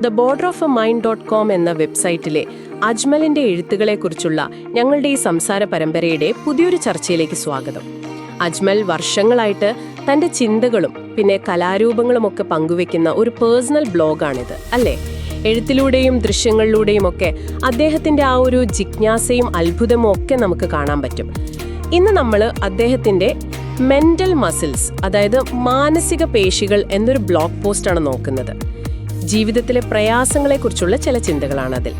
theborderofamind.com എന്ന വെബ്സൈറ്റിലെ അജ്മലിന്റെ എഴുത്തുകളെക്കുറിച്ചുള്ള ഞങ്ങളുടെ ഈ സംസാര പരമ്പരയുടെ പുതിയൊരു ചർച്ചയിലേക്ക് സ്വാഗതം. അജ്മൽ വർഷങ്ങളായിട്ട് തന്റെ ചിന്തകളും പിന്നെ കലാരൂപങ്ങളുമൊക്കെ പങ്കുവെക്കുന്ന ഒരു പേഴ്സണൽ ബ്ലോഗാണിത്, അല്ലേ? എഴുത്തിലൂടെയും ദൃശ്യങ്ങളിലൂടെയും ഒക്കെ അദ്ദേഹത്തിന്റെ ആ ഒരു ജിജ്ഞാസയും അത്ഭുതവും ഒക്കെ നമുക്ക് കാണാൻ പറ്റും. ഇന്ന് നമ്മൾ അദ്ദേഹത്തിന്റെ മെന്റൽ മസിൽസ്, അതായത് മാനസിക പേശികൾ എന്നൊരു ബ്ലോഗ് പോസ്റ്റാണ് നോക്കുന്നത്. ജീവിതത്തിലെ പ്രയാസങ്ങളെക്കുറിച്ചുള്ള ചില ചിന്തകളാണ് അതിൽ.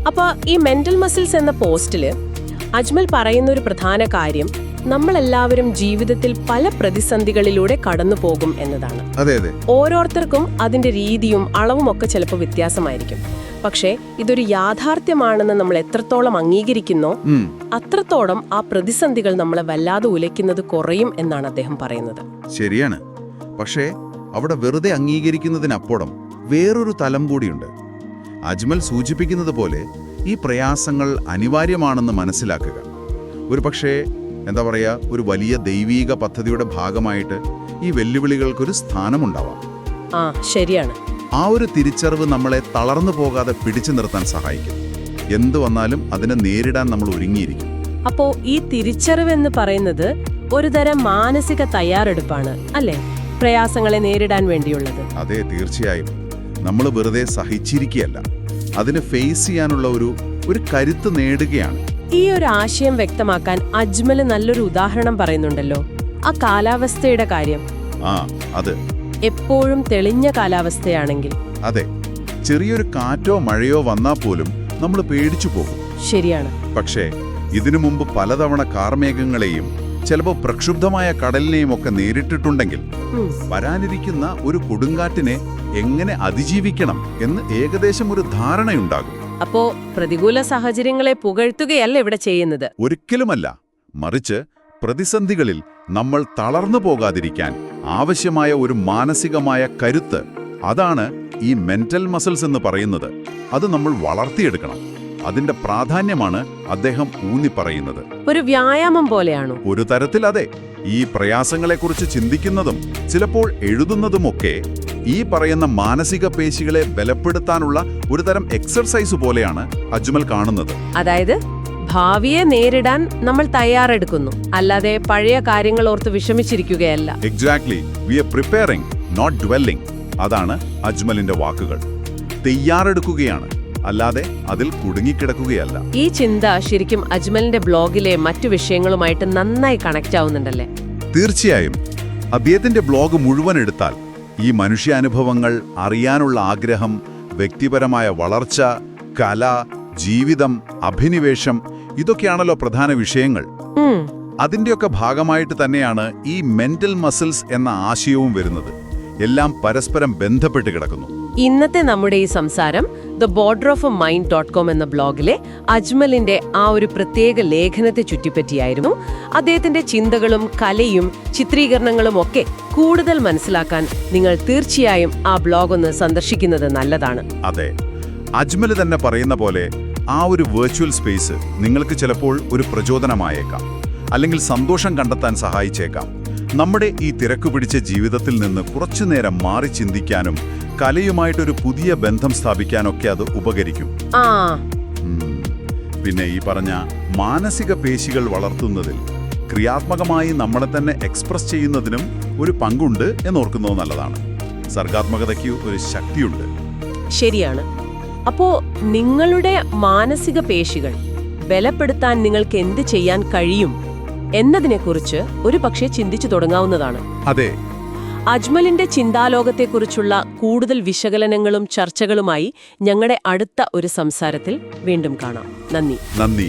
അപ്പോൾ ഈ മെന്റൽ മസിൽസ് എന്ന പോസ്റ്റിൽ അജ്മൽ പറയുന്ന ഒരു പ്രധാന കാര്യം, നമ്മളെല്ലാവരും ജീവിതത്തിൽ പല പ്രതിസന്ധികളിലൂടെ കടന്നു പോകും എന്നതാണ്. ഓരോരുത്തർക്കും അതിന്റെ രീതിയും അളവും ഒക്കെ ചിലപ്പോൾ വ്യത്യാസമായിരിക്കും. പക്ഷേ ഇതൊരു യാഥാർത്ഥ്യമാണെന്ന് നമ്മൾ എത്രത്തോളം അംഗീകരിക്കുന്നോ അത്രത്തോളം ആ പ്രതിസന്ധികൾ നമ്മളെ വല്ലാതെ ഉലയ്ക്കുന്നത് കുറയും എന്നാണ് അദ്ദേഹം പറയുന്നത്. ശരിയാണ്. പക്ഷേ അവിടെ വെറുതെ അംഗീകരിക്കുന്നതിനപ്പുറം വേറൊരു തലം കൂടിയുണ്ട്. അജ്മൽ സൂചിപ്പിക്കുന്നത് പോലെ ഈ പ്രയാസങ്ങൾ അനിവാര്യമാണെന്ന് മനസ്സിലാക്കുക. ഒരു പക്ഷേ ഒരു വലിയ ദൈവീക പദ്ധതിയുടെ ഭാഗമായിട്ട് ഈ വെല്ലുവിളികൾക്കൊരു സ്ഥാനമുണ്ടാവാം. ശരിയാണ്. ആ ഒരു തിരിച്ചറിവ് നമ്മളെ തളർന്നു പോകാതെ പിടിച്ചു നിർത്താൻ സഹായിക്കും. എന്തു വന്നാലും അതിനെ നേരിടാൻ നമ്മൾ ഒരുങ്ങിയിരിക്കും. അപ്പോ ഈ തിരിച്ചറിവ് എന്ന് പറയുന്നത് ഒരു തരം മാനസിക തയ്യാറെടുപ്പാണ്, അല്ലേ? പ്രയാസങ്ങളെ നേരിടാൻ വേണ്ടിയുള്ളത്. അതെ, തീർച്ചയായും. നമ്മൾ വെറുതെ സഹിച്ചിരിക്കുകയല്ല, അതിനെ ഫേസ് ചെയ്യാനുള്ള ഒരു കരുത്ത് നേടുകയാണ്. ഈ ഒരു ആശയം വ്യക്തമാക്കാൻ അജ്മൽ നല്ലൊരു ഉദാഹരണം പറയുന്നുണ്ടല്ലോ, ആ കാലാവസ്ഥയുടെ കാര്യം. അത് എപ്പോഴും തെളിഞ്ഞ കാലാവസ്ഥയാണെങ്കിൽ, അതെ, ചെറിയൊരു കാറ്റോ മഴയോ വന്നാൽ പോലും നമ്മൾ പേടിച്ചു പോകും. ശരിയാണ്. പക്ഷേ ഇതിനു മുമ്പ് പലതവണ കാർമേഘങ്ങളെയും ചിലപ്പോൾ പ്രക്ഷുബ്ധമായ കടലിനെയും ഒക്കെ നേരിട്ടിട്ടുണ്ടെങ്കിൽ വരാനിരിക്കുന്ന ഒരു കൊടുങ്കാറ്റിനെ എങ്ങനെ അതിജീവിക്കണം എന്ന് ഏകദേശം ഒരു ധാരണയുണ്ടാകും. അപ്പോ പ്രതികൂല സാഹചര്യങ്ങളെ പുകഴ്ത്തുകയല്ല ഇവിടെ ചെയ്യുന്നത്. ഒരിക്കലുമല്ല. മറിച്ച് പ്രതിസന്ധികളിൽ നമ്മൾ തളർന്നു പോകാതിരിക്കാൻ ആവശ്യമായ ഒരു മാനസികമായ കരുത്ത്, അതാണ് ഈ മെന്റൽ മസിൽസ് എന്ന് പറയുന്നത്. അത് നമ്മൾ വളർത്തിയെടുക്കണം. അതിന്റെ പ്രാധാന്യമാണ് അദ്ദേഹം ഊന്നിപ്പറയുന്നത്. ഒരു വ്യായാമം പോലെയാണോ? ഒരു തരത്തിൽ അതെ. ഈ പ്രയാസങ്ങളെക്കുറിച്ച് ചിന്തിക്കുന്നതും ചിലപ്പോൾ എഴുതുന്നതുമൊക്കെ ഈ പറയുന്ന മാനസിക പേശികളെ ബലപ്പെടുത്താനുള്ള ഒരു തരം എക്സർസൈസ് പോലെയാണ് അജ്മൽ കാണുന്നത്. അതായത് ഭാവിയെ നേരിടാൻ നമ്മൾ തയ്യാറെടുക്കുന്നു, അല്ലാതെ പഴയ കാര്യങ്ങൾ ഓർത്ത് വിഷമിച്ചിരിക്കുകയല്ല. Exactly. We are preparing, not dwelling. അതാണ് അജ്മലിന്റെ വാക്കുകൾ. തയ്യാറെടുക്കുകയാണ്, അല്ലാതെ അതിൽ കുടുങ്ങിക്കിടക്കുകയല്ല. ഈ ചിന്ത ശരിക്കും അജ്മലിന്റെ ബ്ലോഗിലെ മറ്റു വിഷയങ്ങളുമായിട്ട് നന്നായി കണക്ട് ആവുന്നുണ്ടല്ലേ? തീർച്ചയായും. അദ്ദേഹത്തിന്റെ ബ്ലോഗ് മുഴുവൻ എടുത്താൽ ഈ മനുഷ്യാനുഭവങ്ങൾ അറിയാനുള്ള ആഗ്രഹം, വ്യക്തിപരമായ വളർച്ച, കല, ജീവിതം, അഭിനിവേശം, ഇതൊക്കെയാണല്ലോ പ്രധാന വിഷയങ്ങൾ. അതിന്റെയൊക്കെ ഭാഗമായിട്ട് തന്നെയാണ് ഈ മെന്റൽ മസിൽസ് എന്ന ആശയവും വരുന്നത്. എല്ലാം പരസ്പരം ബന്ധപ്പെട്ട് കിടക്കുന്നു. ഇന്നത്തെ നമ്മുടെ ഈ സംസാരം theborderofamind.com എന്ന ബ്ലോഗിലെ അജ്മലിന്റെ ആ ഒരു പ്രത്യേക ലേഖനത്തെ ചുറ്റിപ്പറ്റിയായിരുന്നു. അദ്ദേഹത്തിന്റെ ചിന്തകളും കലയും ചിത്രീകരണങ്ങളും ഒക്കെ കൂടുതൽ മനസ്സിലാക്കാൻ നിങ്ങൾ തീർച്ചയായും ആ ബ്ലോഗ് ഒന്ന് സന്ദർശിക്കുന്നത് നല്ലതാണ്. അതെ, അജ്മൽ തന്നെ പറയുന്ന പോലെ ആ ഒരു വെർച്വൽ സ്പേസ് നിങ്ങൾക്ക് ചിലപ്പോൾ ഒരു പ്രചോദനമായേക്കാം, അല്ലെങ്കിൽ സന്തോഷം കണ്ടെത്താൻ സഹായിച്ചേക്കാം. നമ്മുടെ ഈ തിരക്കു പിടിച്ച ജീവിതത്തിൽ നിന്ന് കുറച്ചുനേരം മാറി ചിന്തിക്കാനും കലയുമായിട്ടൊരു പുതിയ ബന്ധം സ്ഥാപിക്കാനൊക്കെ അത് ഉപകരിക്കും. പിന്നെ ഈ പറഞ്ഞ മാനസിക പേശികൾ വളർത്തുന്നതിൽ ക്രിയാത്മകമായി നമ്മളെ തന്നെ എക്സ്പ്രസ് ചെയ്യുന്നതിനും ഒരു പങ്കുണ്ട് എന്നോർക്കുന്നത് നല്ലതാണ്. സർഗാത്മകതയ്ക്ക് ഒരു ശക്തിയുണ്ട്. ശരിയാണ്. അപ്പോ നിങ്ങളുടെ മാനസിക പേശികൾ ബലപ്പെടുത്താൻ നിങ്ങൾക്ക് എന്ത് ചെയ്യാൻ കഴിയും എന്നതിനെക്കുറിച്ച് ഒരു പക്ഷേ ചിന്തിച്ചു തുടങ്ങാവുന്നതാണ്. അതെ. അജ്മലിന്റെ ചിന്താലോകത്തെക്കുറിച്ചുള്ള കൂടുതൽ വിശകലനങ്ങളും ചർച്ചകളുമായി ഞങ്ങളുടെ അടുത്ത ഒരു സംസാരത്തിൽ വീണ്ടും കാണാം. നന്ദി.